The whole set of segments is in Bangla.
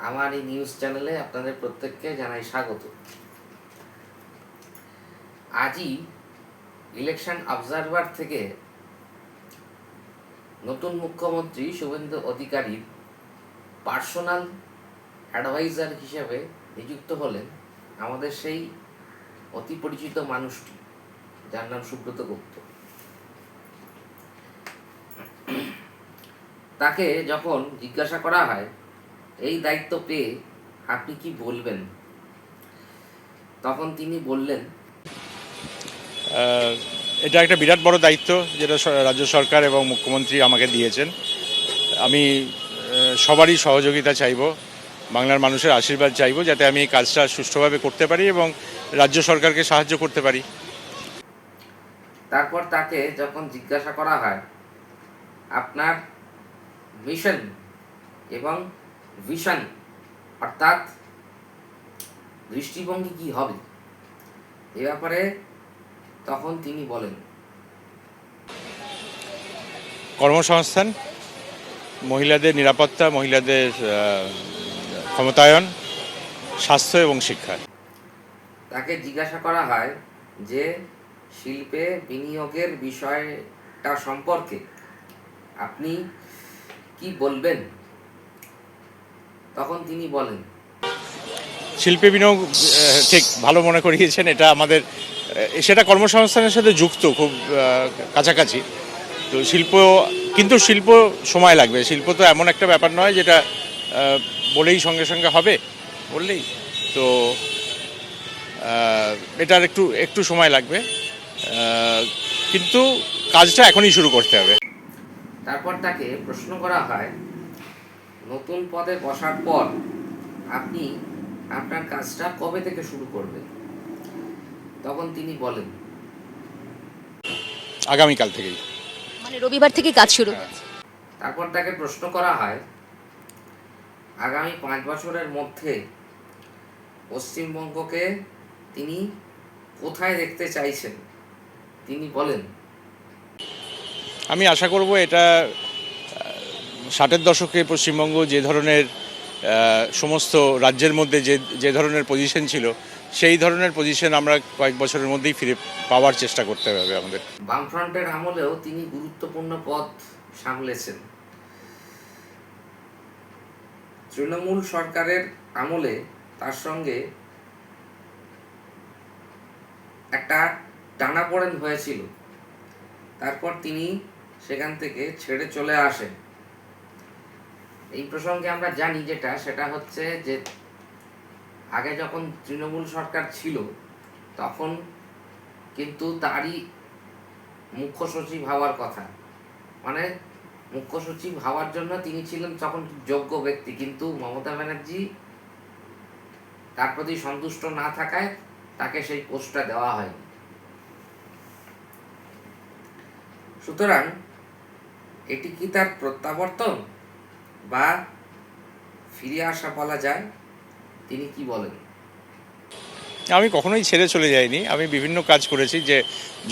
আমার এই নিউজ চ্যানেলে আপনাদের প্রত্যেককে জানাই স্বাগত। আজই ইলেকশন অবজারভার থেকে নতুন মুখ্যমন্ত্রী শুভেন্দু অধিকারীর পার্সোনাল অ্যাডভাইজার হিসেবে নিযুক্ত হলেন আমাদের সেই অতি পরিচিত মানুষটি, যার নাম সুব্রত গুপ্ত। তাকে যখন জিজ্ঞাসা করা হয় এই দায়িত্ব পেয়ে আপনি কি বলবেন, তখন তিনি বললেন, এটা একটা বিরাট বড় দায়িত্ব যেটা রাজ্য সরকার এবং মুখ্যমন্ত্রী আমাকে দিয়েছেন। আমি সবারই সহযোগিতা চাইব, বাংলার মানুষের আশীর্বাদ চাইব, যাতে আমি এই কাজটা সুষ্ঠুভাবে করতে পারি এবং রাজ্য সরকারকে সাহায্য করতে পারি। তারপর তাকে যখন জিজ্ঞাসা করা হয় আপনার মিশন এবং ভিশন অর্থাৎ দৃষ্টিভঙ্গি কি হবে এ ব্যাপারে, তখন তিনি বলেন, কর্মসংস্থান, মহিলাদের নিরাপত্তা, মহিলাদের ক্ষমতায়ন, স্বাস্থ্য এবং শিক্ষা। তাকে জিজ্ঞাসা করা হয় যে শিল্পে বিনিয়োগের বিষয়টা সম্পর্কে আপনি কি বলবেন, তখন তিনি বলেন, শিল্পে বিনিয়োগ ঠিক ভালো মনে করিয়েছেন, এটা আমাদের সেটা কর্মসংস্থানের সাথে যুক্ত, খুব কাছাকাছি। তো শিল্প সময় লাগবে। শিল্প তো এমন একটা ব্যাপার নয় যেটা বলেই সঙ্গে সঙ্গে হবে, বললেই তো এটার একটু সময় লাগবে, কিন্তু কাজটা এখনই শুরু করতে হবে। তারপর তাকে প্রশ্ন করা হয় নতুন পদে বসার পর আপনি আপনার কাজটা কবে থেকে শুরু করবেন, তখন তিনি বলেন, আগামীকাল থেকেই, মানে রবিবার থেকে কাজ শুরু। তারপর তাকে প্রশ্ন করা হয় আগামী 5 বছরের মধ্যে পশ্চিমবঙ্গকে তিনি কোথায় দেখতে চাইছেন, তিনি বলেন, আমি আশা করব এটা 60-এর দশকে পশ্চিমবঙ্গ যে ধরনের সমস্ত রাজ্যের মধ্যে যে ধরনের পজিশন ছিল, সেই ধরনের পজিশন আমরা কয়েক বছরের মধ্যেই ফিরে পাওয়ার চেষ্টা করতে হবে আমাদের। বামফ্রন্টের আমলেও তিনি গুরুত্বপূর্ণ পদ সামলেছেন। তৃণমূল সরকারের আমলে তার সঙ্গে একটা টানাপোড়েন হয়েছিল, তারপর তিনি সেখান থেকে ছেড়ে চলে আসেন। এই প্রসঙ্গে আমরা জানি সেটা হচ্ছে যে আগে যখন তৃণমূল সরকার ছিল তখন কিন্তু তারই মুখ্য সচিব হওয়ার কথা, মানে মুখ্য সচিব হওয়ার জন্য তিনি ছিলেন তখন যোগ্য ব্যক্তি, কিন্তু মমতা ব্যানার্জি তার প্রতি সন্তুষ্ট না থাকায় তাকে সেই পোস্টটা দেওয়া হয়নি। সুতরাং এটি কি তার প্রত্যাবর্তন বা ফিরে আসা বলা যায়, তিনি কি বলেন? আমি কখনোই ছেড়ে চলে যাইনি। আমি বিভিন্ন কাজ করেছি, যে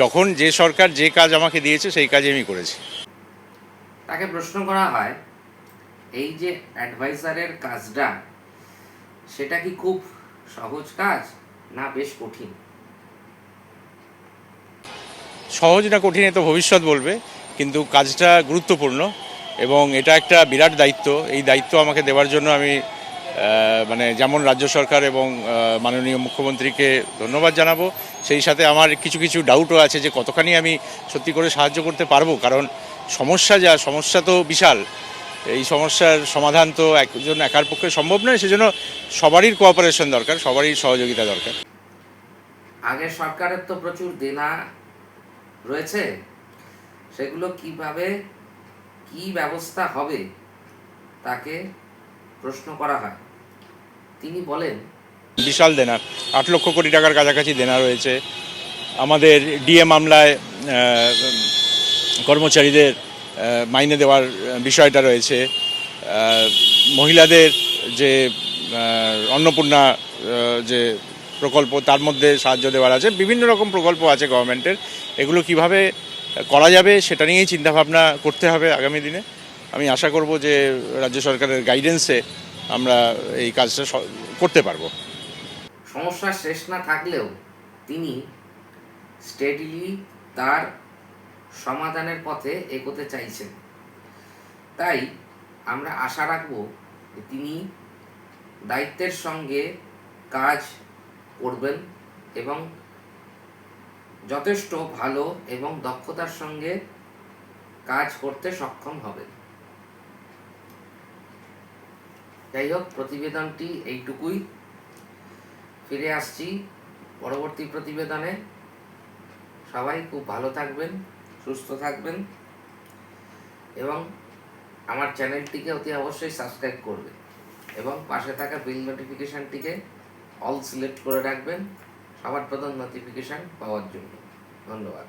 যখন যে সরকার যে কাজ আমাকে দিয়েছে সেই কাজই আমি করেছি। তাকে প্রশ্ন করা হয় এই যে অ্যাডভাইজারের কাজটা, সেটা কি খুব সহজ কাজ না বেশ কঠিন? সহজ না কঠিন এ তো ভবিষ্যৎ বলবে, কিন্তু কাজটা গুরুত্বপূর্ণ এবং এটা একটা বিরাট দায়িত্ব। এই দায়িত্ব আমাকে দেওয়ার জন্য আমি যেমন রাজ্য সরকার এবং মাননীয় মুখ্যমন্ত্রীকে ধন্যবাদ জানাবো, সেই সাথে আমার কিছু কিছু ডাউটও আছে যে কতখানি আমি সত্যি করে সাহায্য করতে পারবো, কারণ সমস্যা তো বিশাল। এই সমস্যার সমাধান তো একজন একার পক্ষে সম্ভব নয়, সেজন্য সবারই কোঅপারেশন দরকার, সবারই সহযোগিতা দরকার। আগের সরকারের তো প্রচুর দেনা রয়েছে, সেগুলো কিভাবে কি ব্যবস্থা হবে তাকে প্রশ্ন করা হয়। তিনি বলেন, বিশাল দেনা, 8 লক্ষ কোটি টাকার কাছাকাছি দেনা রয়েছে। আমাদের ডিএ মামলায় কর্মচারীদের মাইনে দেওয়ার বিষয়টা রয়েছে। মহিলাদের যে অন্নপূর্ণা যে প্রকল্প, তার মধ্যে সাহায্য দেওয়ার আছে। বিভিন্ন রকম প্রকল্প আছে গভর্নমেন্টের, এগুলো কিভাবে করা যাবে সেটা নিয়েই চিন্তাভাবনা করতে হবে আগামী দিনে। আমি আশা করব যে রাজ্য সরকারের গাইডেন্সে আমরা এই কাজটা করতে পারবো। সমস্যা শেষ না থাকলেও তিনি স্টেডিলি তার সমাধানের পথে এগোতে চাইছেন। তাই আমরা আশা রাখব যে তিনি দায়িত্বের সঙ্গে কাজ করবেন এবং যথেষ্ট ভালো এবং দক্ষতার সঙ্গে কাজ করতে সক্ষম হবেন। যাই হোক, প্রতিবেদনটি এইটুকুই। ফিরে আসছি পরবর্তী প্রতিবেদনে। সবাই খুব ভালো থাকবেন, সুস্থ থাকবেন এবং আমার চ্যানেলটিকে অতি অবশ্যই সাবস্ক্রাইব করবেন এবং পাশে থাকা বেল নোটিফিকেশানটিকে অল সিলেক্ট করে রাখবেন সবার প্রথম নোটিফিকেশান পাওয়ার জন্য। ধন্যবাদ।